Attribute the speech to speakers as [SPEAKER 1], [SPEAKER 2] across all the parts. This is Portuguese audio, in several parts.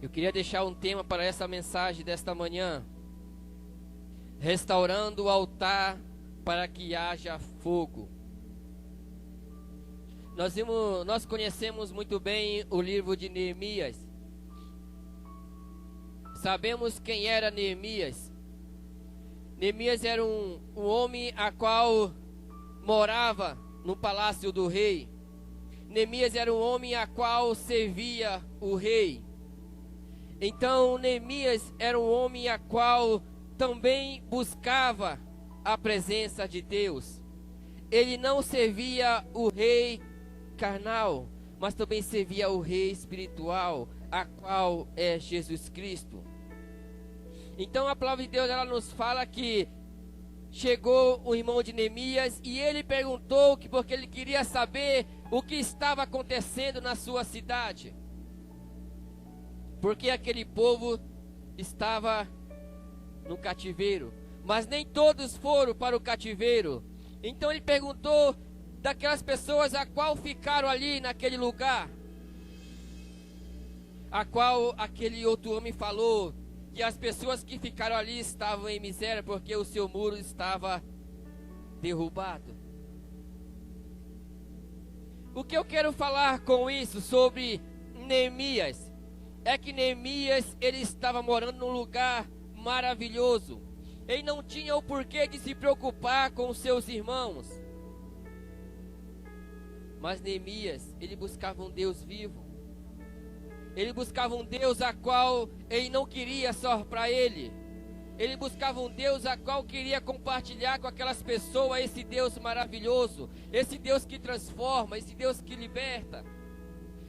[SPEAKER 1] Eu queria deixar um tema para essa mensagem desta manhã: restaurando o altar para que haja fogo. Nós conhecemos muito bem o livro de Neemias. Sabemos quem era Neemias. Neemias era um homem a qual morava no palácio do rei. Neemias era um homem a qual servia o rei. Então Neemias era um homem a qual também buscava a presença de Deus. Ele não servia o rei carnal, mas também servia o rei espiritual, a qual é Jesus Cristo. Então a palavra de Deus, ela nos fala que chegou o irmão de Neemias e ele perguntou porque ele queria saber o que estava acontecendo na sua cidade. Porque aquele povo estava no cativeiro, mas nem todos foram para o cativeiro. Então ele perguntou daquelas pessoas a qual ficaram ali naquele lugar, a qual aquele outro homem falou que as pessoas que ficaram ali estavam em miséria porque o seu muro estava derrubado. O que eu quero falar com isso sobre Neemias é que Neemias, ele estava morando num lugar maravilhoso. Ele não tinha o porquê de se preocupar com os seus irmãos. Mas Neemias, ele buscava um Deus vivo. Ele buscava um Deus a qual ele não queria só para ele. Ele buscava um Deus a qual queria compartilhar com aquelas pessoas esse Deus maravilhoso, esse Deus que transforma, esse Deus que liberta.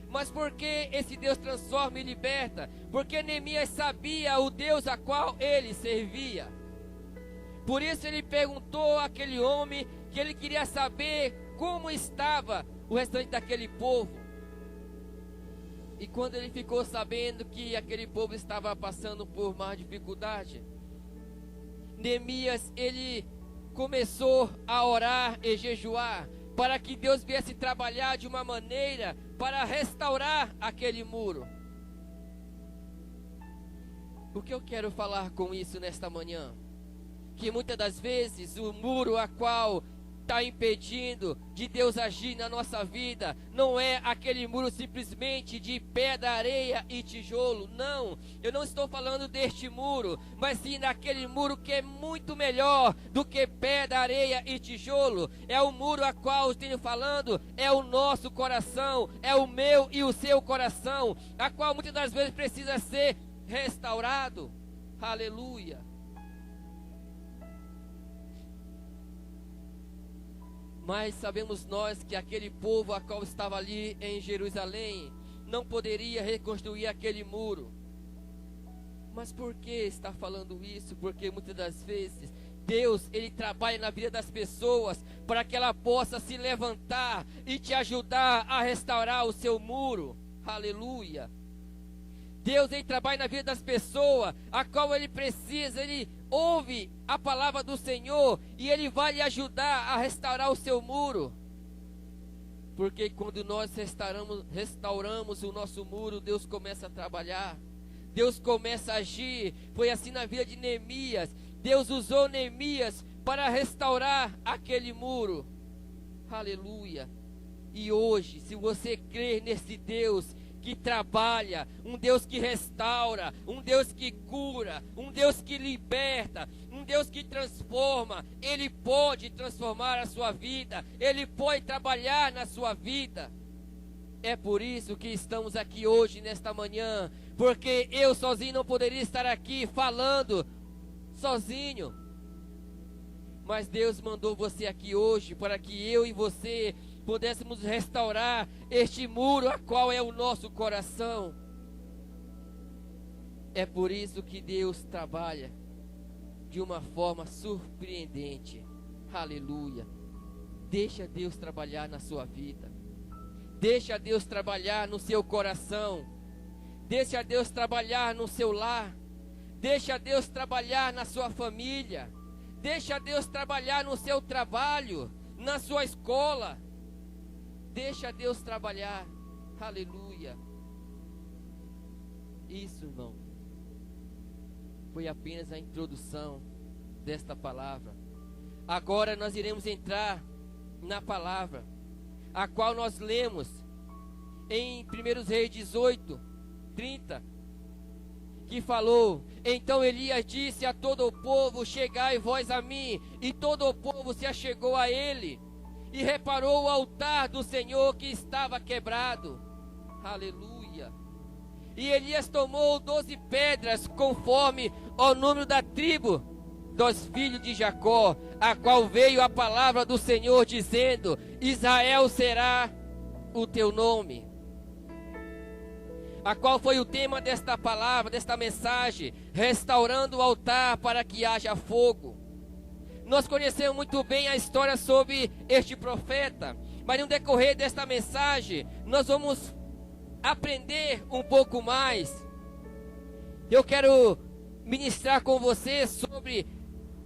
[SPEAKER 1] Mas por que esse Deus transforma e liberta? Porque Neemias sabia o Deus a qual ele servia. Por isso ele perguntou àquele homem que ele queria saber como estava o restante daquele povo. E quando ele ficou sabendo que aquele povo estava passando por mais dificuldade, Neemias, ele começou a orar e jejuar para que Deus viesse trabalhar de uma maneira para restaurar aquele muro. O que eu quero falar com isso nesta manhã? Que muitas das vezes o muro a qual está impedindo de Deus agir na nossa vida não é aquele muro simplesmente de pedra, areia e tijolo. Não, eu não estou falando deste muro, mas sim daquele muro que é muito melhor do que pedra, areia e tijolo. É o muro a qual eu tenho falando, é o nosso coração, é o meu e o seu coração, a qual muitas das vezes precisa ser restaurado. Aleluia. Mas sabemos nós que aquele povo a qual estava ali em Jerusalém não poderia reconstruir aquele muro. Mas por que está falando isso? Porque muitas das vezes Deus, ele trabalha na vida das pessoas para que ela possa se levantar e te ajudar a restaurar o seu muro. Aleluia. Deus, ele trabalha na vida das pessoas a qual ele precisa, ele ouve a palavra do Senhor e ele vai lhe ajudar a restaurar o seu muro. Porque quando nós restauramos o nosso muro, Deus começa a trabalhar, Deus começa a agir. Foi assim na vida de Neemias. Deus usou Neemias para restaurar aquele muro. Aleluia. E hoje, se você crer nesse Deus que trabalha, um Deus que restaura, um Deus que cura, um Deus que liberta, um Deus que transforma, Ele pode transformar a sua vida, Ele pode trabalhar na sua vida. É por isso que estamos aqui hoje, nesta manhã, porque eu sozinho não poderia estar aqui falando sozinho, mas Deus mandou você aqui hoje para que eu e você pudéssemos restaurar este muro a qual é o nosso coração. É por isso que Deus trabalha de uma forma surpreendente. Aleluia. Deixa Deus trabalhar na sua vida. Deixa Deus trabalhar no seu coração. Deixa Deus trabalhar no seu lar. Deixa Deus trabalhar na sua família. Deixa Deus trabalhar no seu trabalho, na sua escola. Deixa Deus trabalhar. Aleluia. Isso, irmão, foi apenas a introdução desta palavra. Agora nós iremos entrar na palavra, a qual nós lemos em 1 Reis 18, 30, que falou: então Elias disse a todo o povo: chegai vós a mim. E todo o povo se achegou a ele, e reparou o altar do Senhor que estava quebrado. Aleluia. E Elias tomou 12 pedras, conforme o número da tribo dos filhos de Jacó, a qual veio a palavra do Senhor, dizendo: Israel será o teu nome. A qual foi o tema desta palavra, desta mensagem: restaurando o altar para que haja fogo. Nós conhecemos muito bem a história sobre este profeta, mas no decorrer desta mensagem, nós vamos aprender um pouco mais. Eu quero ministrar com você sobre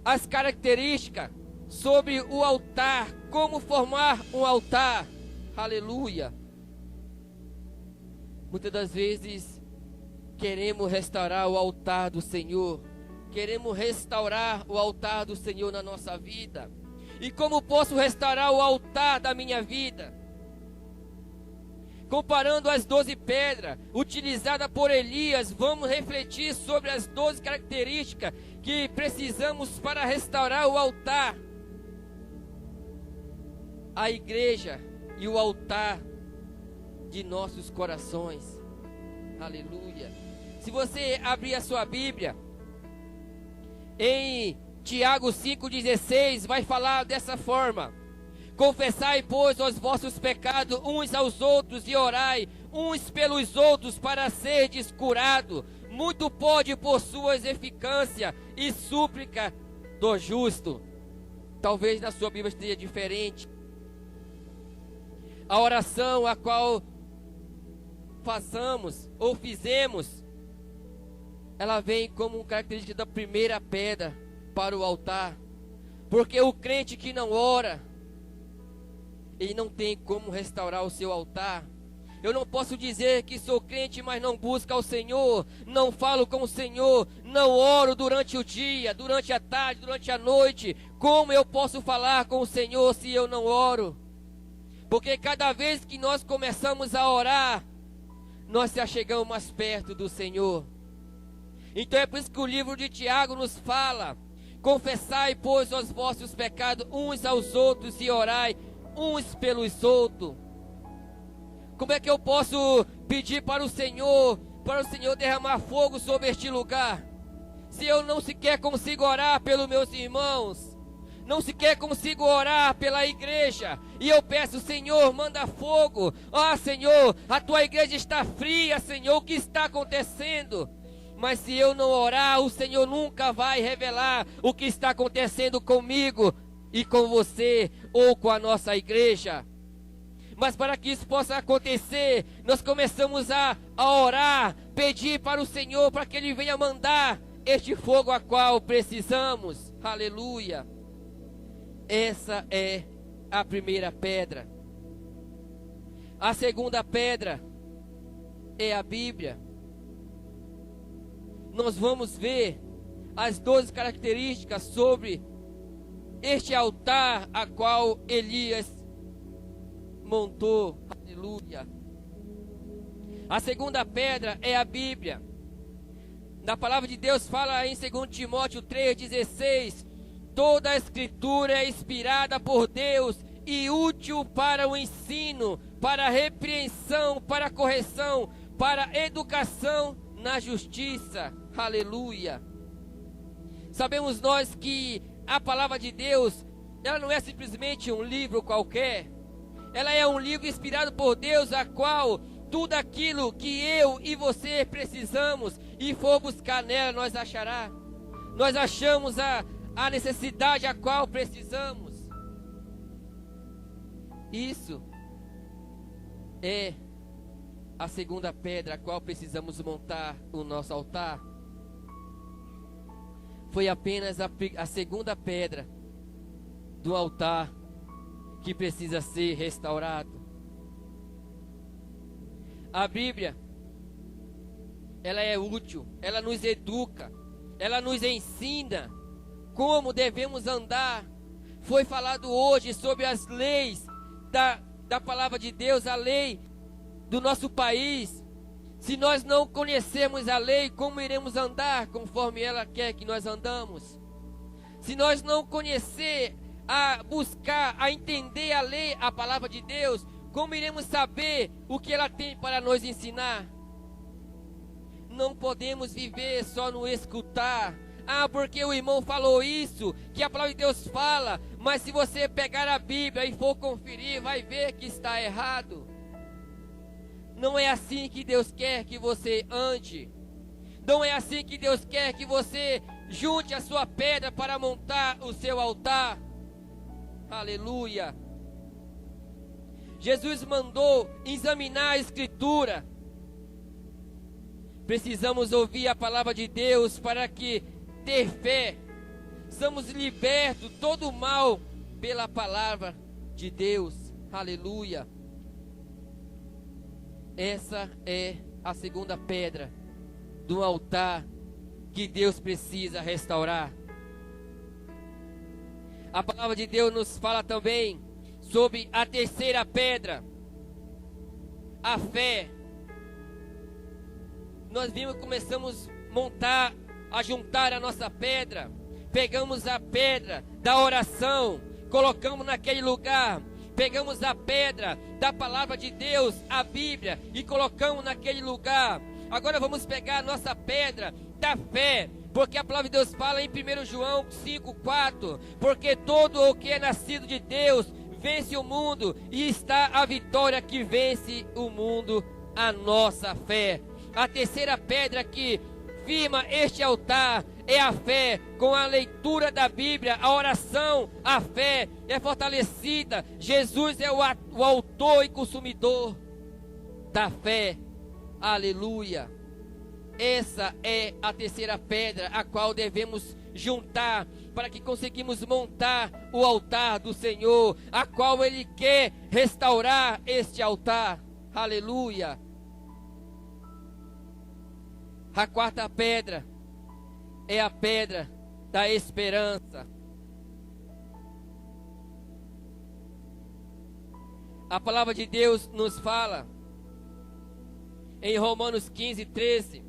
[SPEAKER 1] as características, sobre o altar, como formar um altar. Aleluia. Muitas das vezes queremos restaurar o altar do Senhor, queremos restaurar o altar do Senhor na nossa vida. E como posso restaurar o altar da minha vida? Comparando as 12 pedras utilizadas por Elias, vamos refletir sobre as 12 características que precisamos para restaurar o altar, a igreja e o altar de nossos corações. Aleluia. Se você abrir a sua Bíblia, em Tiago 5,16, vai falar dessa forma: confessai, pois, os vossos pecados uns aos outros e orai uns pelos outros para serdes curados. Muito pode por suas eficâcia e súplica do justo. Talvez na sua Bíblia esteja diferente. A oração a qual façamos ou fizemos, ela vem como característica da primeira pedra para o altar. Porque o crente que não ora, ele não tem como restaurar o seu altar. Eu não posso dizer que sou crente, mas não busco ao Senhor, não falo com o Senhor, não oro durante o dia, durante a tarde, durante a noite. Como eu posso falar com o Senhor se eu não oro? Porque cada vez que nós começamos a orar, nós se achegamos mais perto do Senhor. Então é por isso que o livro de Tiago nos fala: confessai, pois, os vossos pecados uns aos outros e orai uns pelos outros. Como é que eu posso pedir para o Senhor derramar fogo sobre este lugar, se eu não sequer consigo orar pelos meus irmãos, não sequer consigo orar pela igreja? E eu peço: Senhor, manda fogo. Senhor, a tua igreja está fria, Senhor, o que está acontecendo? Mas se eu não orar, o Senhor nunca vai revelar o que está acontecendo comigo e com você, ou com a nossa igreja. Mas para que isso possa acontecer, nós começamos a orar, pedir para o Senhor para que Ele venha mandar este fogo a qual precisamos. Aleluia. Essa é a primeira pedra. A segunda pedra é a Bíblia. Nós vamos ver as 12 características sobre este altar a qual Elias montou. Aleluia. A segunda pedra é a Bíblia. Na palavra de Deus fala em 2 Timóteo 3,16: toda a escritura é inspirada por Deus e útil para o ensino, para a repreensão, para a correção, para a educação na justiça. Aleluia. Sabemos nós que a palavra de Deus, ela não é simplesmente um livro qualquer. Ela é um livro inspirado por Deus, a qual tudo aquilo que eu e você precisamos e for buscar nela, nós achará. Nós achamos a necessidade a qual precisamos. Isso é a segunda pedra a qual precisamos montar o nosso altar. Foi apenas a segunda pedra do altar que precisa ser restaurado. A Bíblia, ela é útil, ela nos educa, ela nos ensina como devemos andar. Foi falado hoje sobre as leis da palavra de Deus, a lei do nosso país. Se nós não conhecermos a lei, como iremos andar conforme ela quer que nós andamos? Se nós não conhecer, a buscar, a entender a lei, a palavra de Deus, como iremos saber o que ela tem para nos ensinar? Não podemos viver só no escutar. Ah, porque o irmão falou isso, que a palavra de Deus fala, mas se você pegar a Bíblia e for conferir, vai ver que está errado. Não é assim que Deus quer que você ande. Não é assim que Deus quer que você junte a sua pedra para montar o seu altar. Aleluia. Jesus mandou examinar a Escritura. Precisamos ouvir a palavra de Deus para que ter fé. Somos libertos todo o mal pela palavra de Deus. Aleluia. Essa é a segunda pedra do altar que Deus precisa restaurar. A palavra de Deus nos fala também sobre a terceira pedra, a fé. Nós vimos, começamos a juntar a nossa pedra. Pegamos a pedra da oração, colocamos naquele lugar. Pegamos a pedra da palavra de Deus, a Bíblia, e colocamos naquele lugar. Agora vamos pegar a nossa pedra da fé, porque a palavra de Deus fala em 1 João 5,4: porque todo o que é nascido de Deus vence o mundo, e está a vitória que vence o mundo, a nossa fé. A terceira pedra que firma este altar é a fé. Com a leitura da Bíblia, a oração, a fé é fortalecida. Jesus é o autor e consumidor da fé. Aleluia. Essa é a terceira pedra a qual devemos juntar para que conseguimos montar o altar do Senhor, a qual Ele quer restaurar este altar. Aleluia. A quarta pedra é a pedra da esperança. A palavra de Deus nos fala em Romanos 15:13: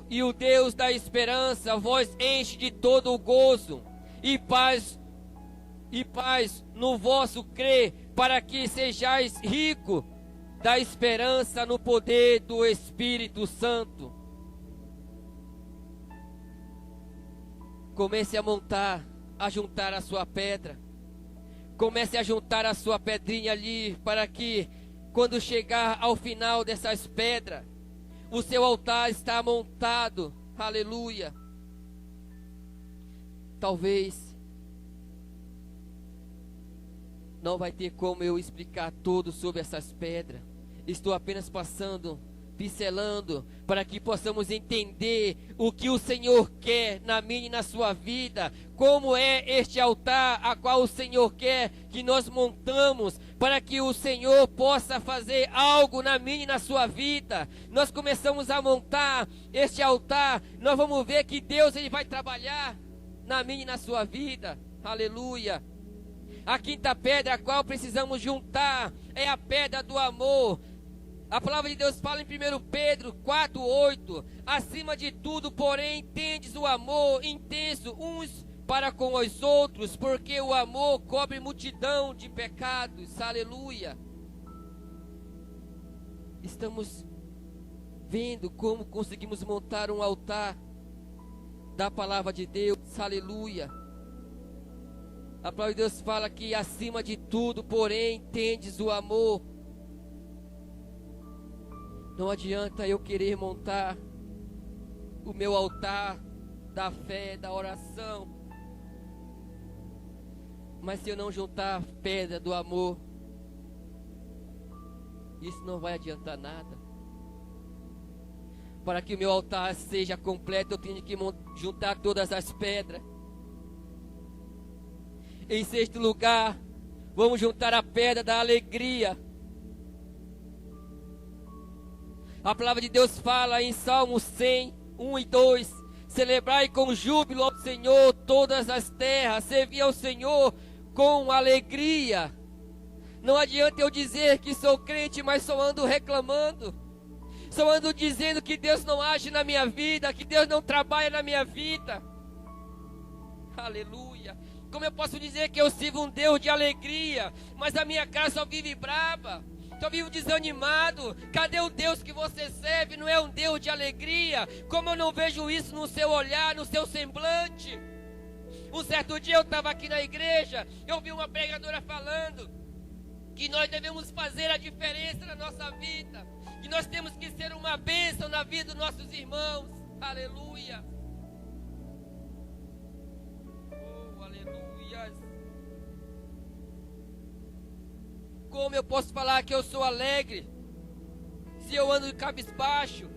[SPEAKER 1] e o Deus da esperança vos enche de todo o gozo e paz no vosso crer, para que sejais rico da esperança no poder do Espírito Santo. Comece a juntar a sua pedra. Comece a juntar a sua pedrinha ali, para que quando chegar ao final dessas pedras, o seu altar está montado. Aleluia. Talvez não vai ter como eu explicar tudo sobre essas pedras. Estou apenas pincelando, para que possamos entender o que o Senhor quer na minha e na sua vida, como é este altar a qual o Senhor quer que nós montamos, para que o Senhor possa fazer algo na minha e na sua vida. Nós começamos a montar este altar, nós vamos ver que Deus ele vai trabalhar na minha e na sua vida. Aleluia. A quinta pedra a qual precisamos juntar é a pedra do amor. A palavra de Deus fala em 1 Pedro 4,8: acima de tudo, porém, tendes o amor intenso uns para com os outros, porque o amor cobre multidão de pecados. Aleluia. Estamos vendo como conseguimos montar um altar da palavra de Deus. Aleluia. A palavra de Deus fala que acima de tudo, porém, tendes o amor. Não adianta eu querer montar o meu altar da fé, da oração, mas se eu não juntar a pedra do amor, isso não vai adiantar nada. Para que o meu altar seja completo, eu tenho que juntar todas as pedras. Em sexto lugar, vamos juntar a pedra da alegria. A palavra de Deus fala em Salmos 100, 1 e 2: celebrai com júbilo ao Senhor todas as terras, servi ao Senhor com alegria. Não adianta eu dizer que sou crente, mas só ando reclamando, só ando dizendo que Deus não age na minha vida, que Deus não trabalha na minha vida. Aleluia. Como eu posso dizer que eu sirvo um Deus de alegria, mas a minha cara só vive brava, só vivo desanimado? Cadê o Deus que você serve? Não é um Deus de alegria? Como eu não vejo isso no seu olhar, no seu semblante? Um certo dia eu estava aqui na igreja, eu vi uma pregadora falando que nós devemos fazer a diferença na nossa vida, que nós temos que ser uma bênção na vida dos nossos irmãos. Aleluia. Oh, aleluia. Como eu posso falar que eu sou alegre se eu ando de cabisbaixo?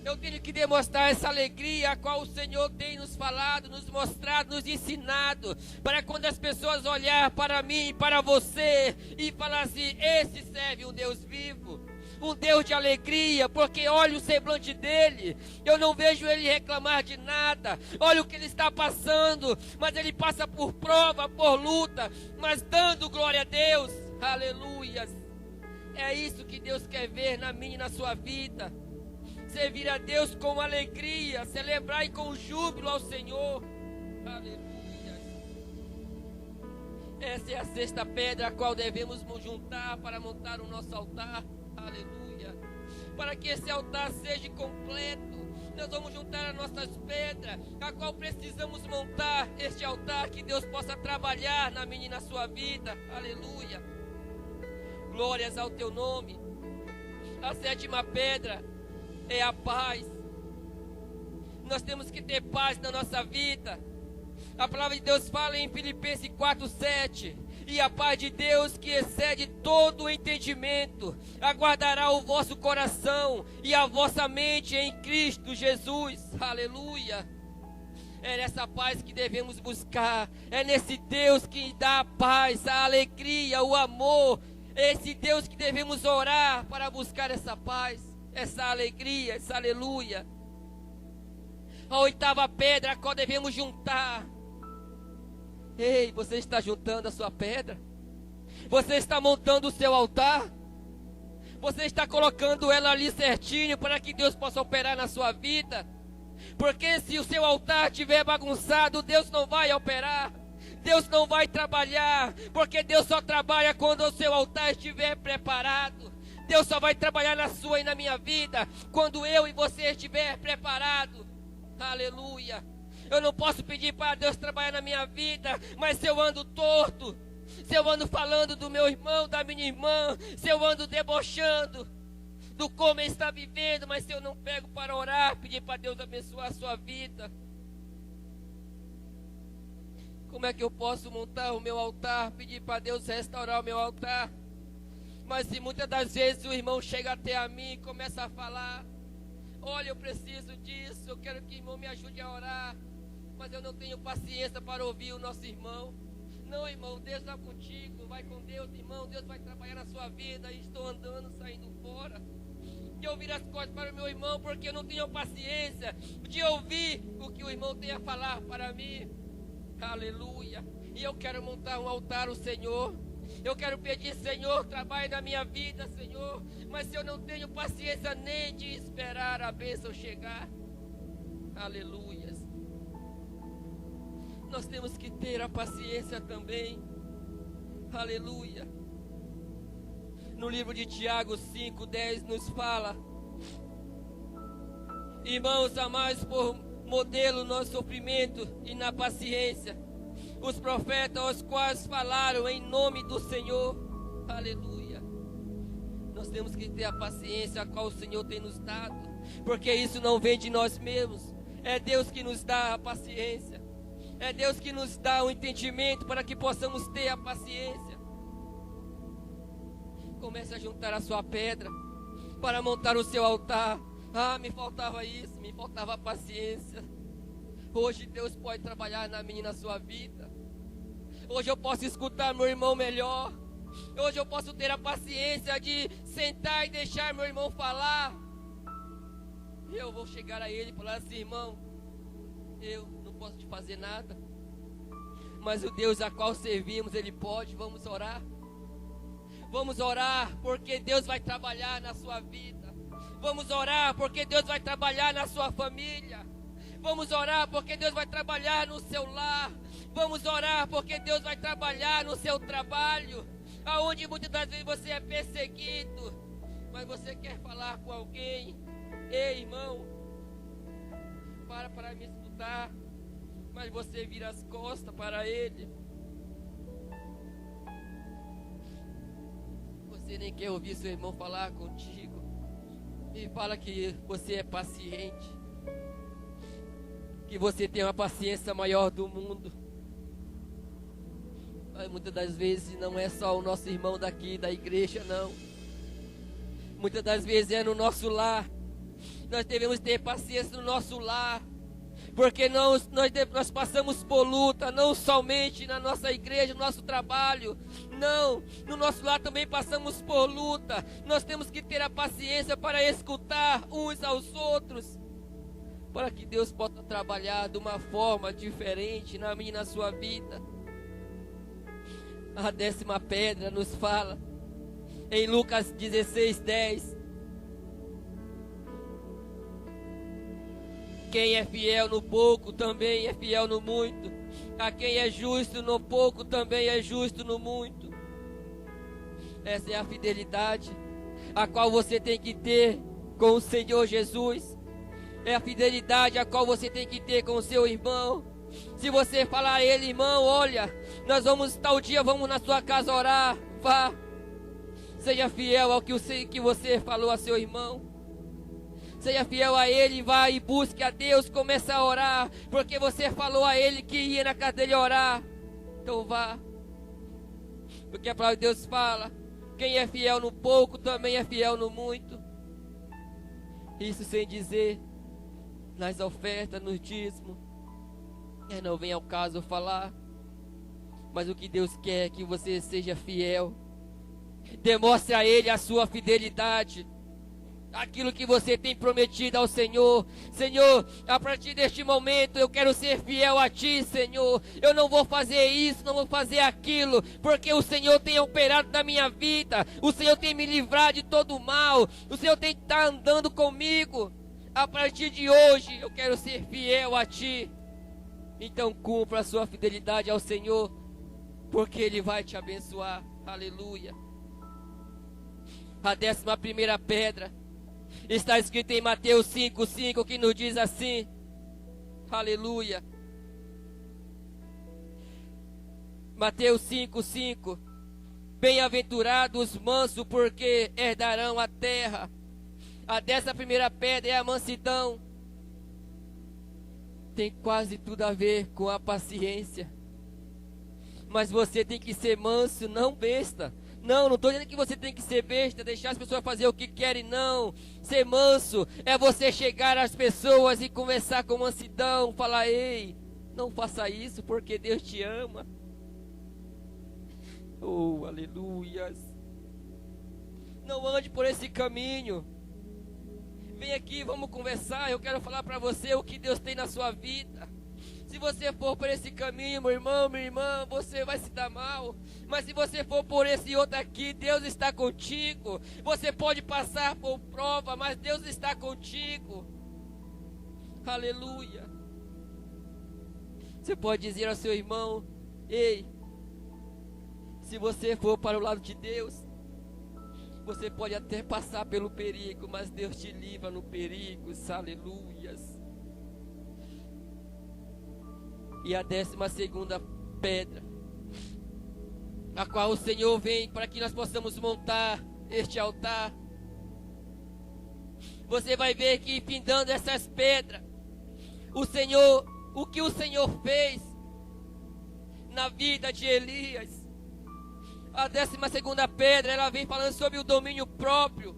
[SPEAKER 1] Eu tenho que demonstrar essa alegria a qual o Senhor tem nos falado, nos mostrado, nos ensinado, para quando as pessoas olhar para mim, para você, e falar assim: esse serve um Deus vivo, um Deus de alegria, porque olha o semblante dele, eu não vejo ele reclamar de nada. Olha o que ele está passando, mas ele passa por prova, por luta, mas dando glória a Deus. Aleluias. É isso que Deus quer ver na minha e na sua vida. Servir a Deus com alegria, celebrar com júbilo ao Senhor. Aleluia. Essa é a sexta pedra a qual devemos juntar para montar o nosso altar. Aleluia. Para que esse altar seja completo, nós vamos juntar as nossas pedras, a qual precisamos montar este altar, que Deus possa trabalhar na minha e na sua vida. Aleluia. Glórias ao teu nome. A sétima pedra é a paz. Nós temos que ter paz na nossa vida. A palavra de Deus fala em Filipenses 4:7: e a paz de Deus, que excede todo o entendimento, aguardará o vosso coração e a vossa mente em Cristo Jesus. Aleluia. É nessa paz que devemos buscar. É nesse Deus que dá a paz, a alegria, o amor. É esse Deus que devemos orar para buscar essa paz, essa alegria, essa aleluia. A oitava pedra a qual devemos juntar. Ei, você está juntando a sua pedra? Você está montando o seu altar? Você está colocando ela ali certinho para que Deus possa operar na sua vida? Porque se o seu altar estiver bagunçado, Deus não vai operar, Deus não vai trabalhar, porque Deus só trabalha quando o seu altar estiver preparado. Deus só vai trabalhar na sua e na minha vida quando eu e você estiver preparado. Aleluia. Eu não posso pedir para Deus trabalhar na minha vida, mas se eu ando torto, se eu ando falando do meu irmão, da minha irmã, se eu ando debochando do como ele está vivendo, mas se eu não pego para orar, pedir para Deus abençoar a sua vida, como é que eu posso montar o meu altar, pedir para Deus restaurar o meu altar? Mas se muitas das vezes o irmão chega até a mim e começa a falar: olha, eu preciso disso, eu quero que o irmão me ajude a orar, mas eu não tenho paciência para ouvir o nosso irmão. Não, irmão, Deus está contigo, vai com Deus, irmão, Deus vai trabalhar na sua vida. E estou andando, saindo fora, de ouvir as coisas para o meu irmão, porque eu não tenho paciência de ouvir o que o irmão tem a falar para mim. Aleluia. E eu quero montar um altar ao Senhor. Eu quero pedir: Senhor, trabalhe na minha vida, Senhor. Mas se eu não tenho paciência nem de esperar a bênção chegar. Aleluia. Nós temos que ter a paciência também. Aleluia. No livro de Tiago 5:10 nos fala: irmãos, amados por modelo no sofrimento e na paciência os profetas, os quais falaram em nome do Senhor. Aleluia. Nós temos que ter a paciência a qual o Senhor tem nos dado, porque isso não vem de nós mesmos. É Deus que nos dá a paciência. É Deus que nos dá o entendimento para que possamos ter a paciência. Comece a juntar a sua pedra para montar o seu altar. Ah, me faltava isso, me faltava a paciência. Hoje Deus pode trabalhar na minha e na sua vida. Hoje eu posso escutar meu irmão melhor. Hoje eu posso ter a paciência de sentar e deixar meu irmão falar. Eu vou chegar a ele e falar assim: irmão, eu não posso te fazer nada, mas o Deus a qual servimos, Ele pode. Vamos orar. Vamos orar, porque Deus vai trabalhar na sua vida. Vamos orar, porque Deus vai trabalhar na sua família. Vamos orar, porque Deus vai trabalhar no seu lar. Vamos orar, porque Deus vai trabalhar no seu trabalho, aonde muitas das vezes você é perseguido, mas você quer falar com alguém. Ei, irmão, para me escutar, mas você vira as costas para ele. Você nem quer ouvir seu irmão falar contigo. E fala que você é paciente, que você tem uma paciência maior do mundo. Mas muitas das vezes não é só o nosso irmão daqui da igreja, não. Muitas das vezes é no nosso lar. Nós devemos ter paciência no nosso lar, porque nós passamos por luta, não somente na nossa igreja, no nosso trabalho. Não, no nosso lar também passamos por luta. Nós temos que ter a paciência para escutar uns aos outros, para que Deus possa trabalhar de uma forma diferente na minha e na sua vida. A 10ª pedra nos fala em Lucas 16:10. Quem é fiel no pouco também é fiel no muito. A quem é justo no pouco também é justo no muito. Essa é a fidelidade a qual você tem que ter com o Senhor Jesus. É a fidelidade a qual você tem que ter com o seu irmão. Se você falar a ele: irmão, olha, nós vamos tal dia, vamos na sua casa orar, vá. Seja fiel ao que você falou a seu irmão. Seja fiel a ele, vá e busque a Deus, comece a orar, porque você falou a ele que ia na casa dele orar. Então vá, porque a palavra de Deus fala: quem é fiel no pouco também é fiel no muito. Isso sem dizer nas ofertas, no dízimo. Não vem ao caso falar, mas o que Deus quer é que você seja fiel. Demonstre a Ele a sua fidelidade, aquilo que você tem prometido ao Senhor. Senhor, a partir deste momento eu quero ser fiel a Ti, Senhor. Eu não vou fazer isso, não vou fazer aquilo, porque o Senhor tem operado na minha vida. O Senhor tem me livrado de todo o mal. O Senhor tem que estar andando comigo. A partir de hoje eu quero ser fiel a Ti. Então cumpra a sua fidelidade ao Senhor, porque Ele vai te abençoar. Aleluia. A 11ª pedra está escrito em Mateus 5:5, que nos diz assim: aleluia. Mateus 5:5. Bem-aventurados os mansos, porque herdarão a terra. A 11ª pedra é a mansidão. Tem quase tudo a ver com a paciência. Mas você tem que ser manso, não besta. Não estou dizendo que você tem que ser besta, deixar as pessoas fazer o que querem, não. Ser manso é você chegar às pessoas e conversar com mansidão, falar: ei, não faça isso porque Deus te ama. Oh, aleluias. Não ande por esse caminho. Vem aqui, vamos conversar. Eu quero falar para você o que Deus tem na sua vida. Se você for por esse caminho, meu irmão, minha irmã, você vai se dar mal. Mas se você for por esse outro aqui, Deus está contigo. Você pode passar por prova, mas Deus está contigo. Aleluia. Você pode dizer ao seu irmão: ei, se você for para o lado de Deus, você pode até passar pelo perigo, mas Deus te livra no perigo. Aleluias. E a 12ª pedra, a qual o Senhor vem para que nós possamos montar este altar. Você vai ver que findando essas pedras, o que o Senhor fez na vida de Elias. A 12ª pedra, ela vem falando sobre o domínio próprio.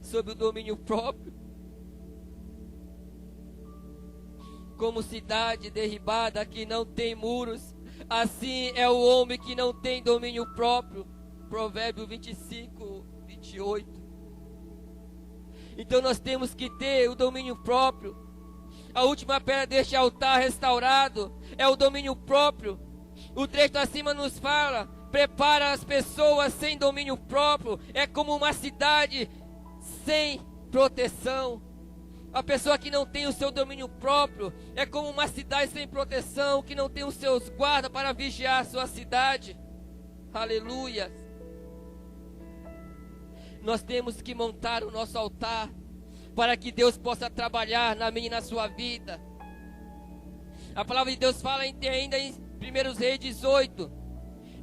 [SPEAKER 1] Sobre o domínio próprio. Como cidade derribada que não tem muros, Assim é o homem que não tem domínio próprio. Provérbio 25, 28. Então nós temos que ter o domínio próprio. A última pedra deste altar restaurado é o domínio próprio. O trecho acima nos fala: prepara as pessoas sem domínio próprio. É como uma cidade sem proteção. A pessoa que não tem o seu domínio próprio é como uma cidade sem proteção, que não tem os seus guardas para vigiar a sua cidade. Aleluia. Nós temos que montar o nosso altar para que Deus possa trabalhar na minha e na sua vida. A palavra de Deus fala ainda em 1 Reis 18: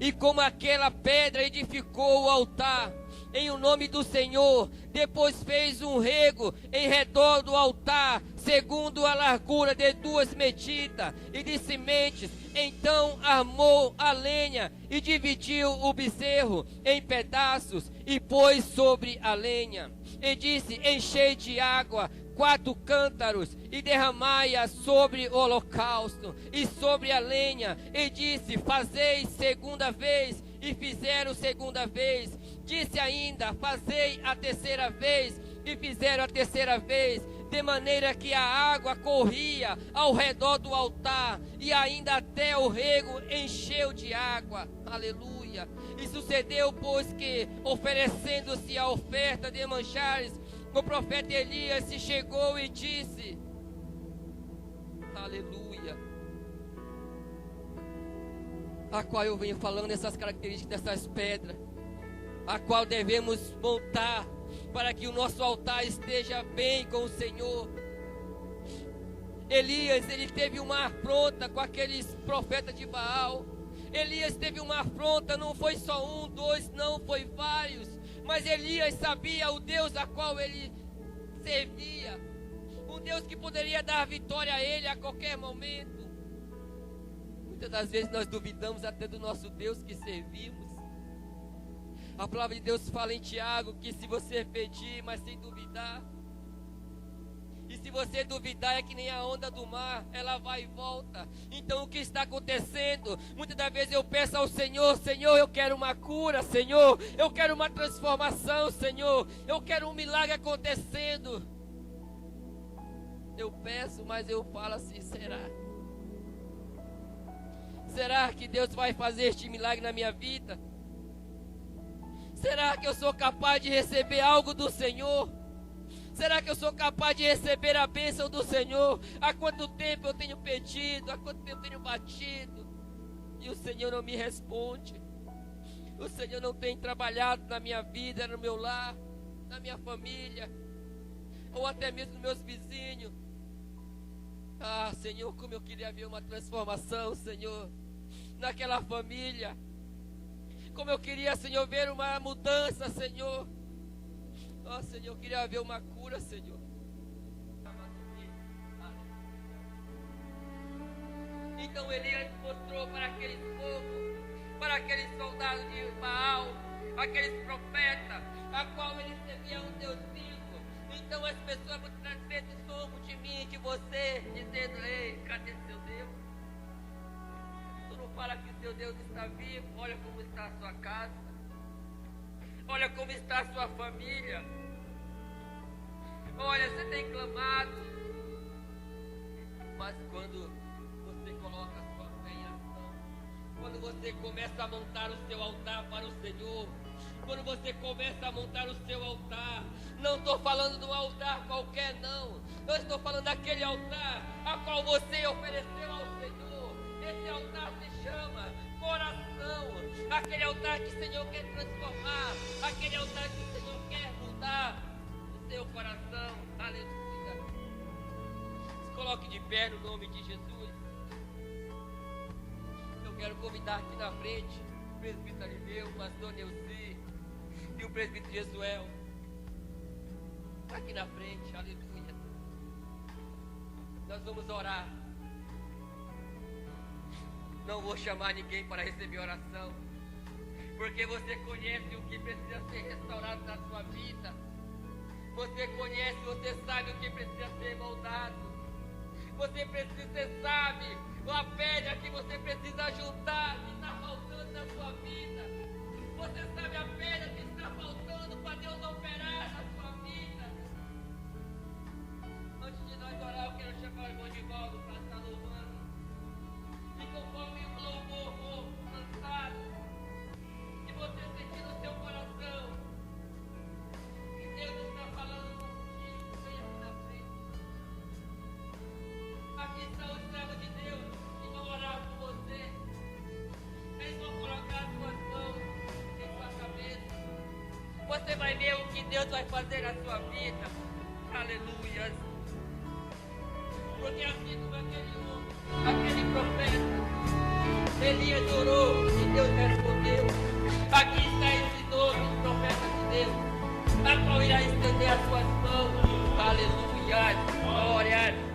[SPEAKER 1] e como aquela pedra edificou o altar em o nome do Senhor, depois fez um rego em redor do altar, segundo a largura de 2 medidas e de sementes. Então armou a lenha e dividiu o bezerro em pedaços e pôs sobre a lenha. E disse: enchei de água 4 cântaros e derramai-a sobre o holocausto e sobre a lenha. E disse: fazei segunda vez. E fizeram segunda vez. Disse ainda: fazei a terceira vez. E fizeram a terceira vez, de maneira que a água corria ao redor do altar, e ainda até o rego encheu de água. Aleluia. E sucedeu, pois, que, oferecendo-se a oferta de manjares, o profeta Elias se chegou e disse: aleluia. A qual eu venho falando essas características dessas pedras, a qual devemos montar para que o nosso altar esteja bem com o Senhor. Elias, ele teve uma afronta com aqueles profetas de Baal. Elias teve uma afronta, não foi só um, dois, não, foi vários. Mas Elias sabia o Deus a qual ele servia, um Deus que poderia dar vitória a ele a qualquer momento. Muitas das vezes nós duvidamos até do nosso Deus que servimos. A palavra de Deus fala em Tiago que se você pedir, mas sem duvidar, e se você duvidar é que nem a onda do mar, ela vai e volta. Então o que está acontecendo? Muitas das vezes eu peço ao Senhor: Senhor, eu quero uma cura, Senhor, eu quero uma transformação, Senhor, eu quero um milagre acontecendo. Eu peço, mas eu falo assim: será? Será que Deus vai fazer este milagre na minha vida? Será que eu sou capaz de receber algo do Senhor? Será que eu sou capaz de receber a bênção do Senhor? Há quanto tempo eu tenho pedido? Há quanto tempo eu tenho batido? E o Senhor não me responde. O Senhor não tem trabalhado na minha vida, no meu lar, na minha família, ou até mesmo nos meus vizinhos. Ah, Senhor, como eu queria ver uma transformação, Senhor, naquela família. Como eu queria, Senhor, ver uma mudança, Senhor. Oh, Senhor, eu queria ver uma cura, Senhor. Então Elias mostrou para aqueles povos, para aqueles soldados de Baal, aqueles profetas, a qual eles serviam um Deus vivo. Então as pessoas muitas vezes zombam de mim e de você, dizendo: ei, cadê seu Deus? Tu não fala que seu Deus está vivo? Olha como está a sua casa, olha como está a sua família, olha, você tem clamado. Mas quando você coloca a sua fé em ação, quando você começa a montar o seu altar para o Senhor, quando você começa a montar o seu altar, não estou falando de um altar qualquer, não. Eu estou falando daquele altar a qual você ofereceu ao Senhor. Esse altar se chama coração. Aquele altar que o Senhor quer transformar, aquele altar que o Senhor quer mudar o seu coração. Aleluia. Se coloque de pé no nome de Jesus. Eu quero convidar aqui na frente o presbítero Alimeu, o pastor Neuci e o presbítero Jesuel. Aqui na frente, aleluia. Nós vamos orar. Não vou chamar ninguém para receber oração, porque você conhece o que precisa ser restaurado na sua vida. Você conhece, você sabe o que precisa ser moldado. Você sabe uma pedra que você precisa juntar, que está faltando na sua vida. Você sabe a pedra que está faltando para Deus operar na sua vida. Antes de nós orar, eu quero chamar o irmão de volta para estar louvando. E conforme o louvor for lançado, se você sentir no seu coração que Deus está falando contigo, venha aqui na frente. Aqui estão os servos de Deus que vão orar por você. Eles vão colocar as suas mãos em sua cabeça. Você vai ver o que Deus vai fazer na sua vida. Aleluia. Porque assim como aquele homem, aquele profeta, Elias orou e Deus respondeu. Aqui está esse novo profeta de Deus, a qual irá estender as suas mãos. Aleluia. Glória.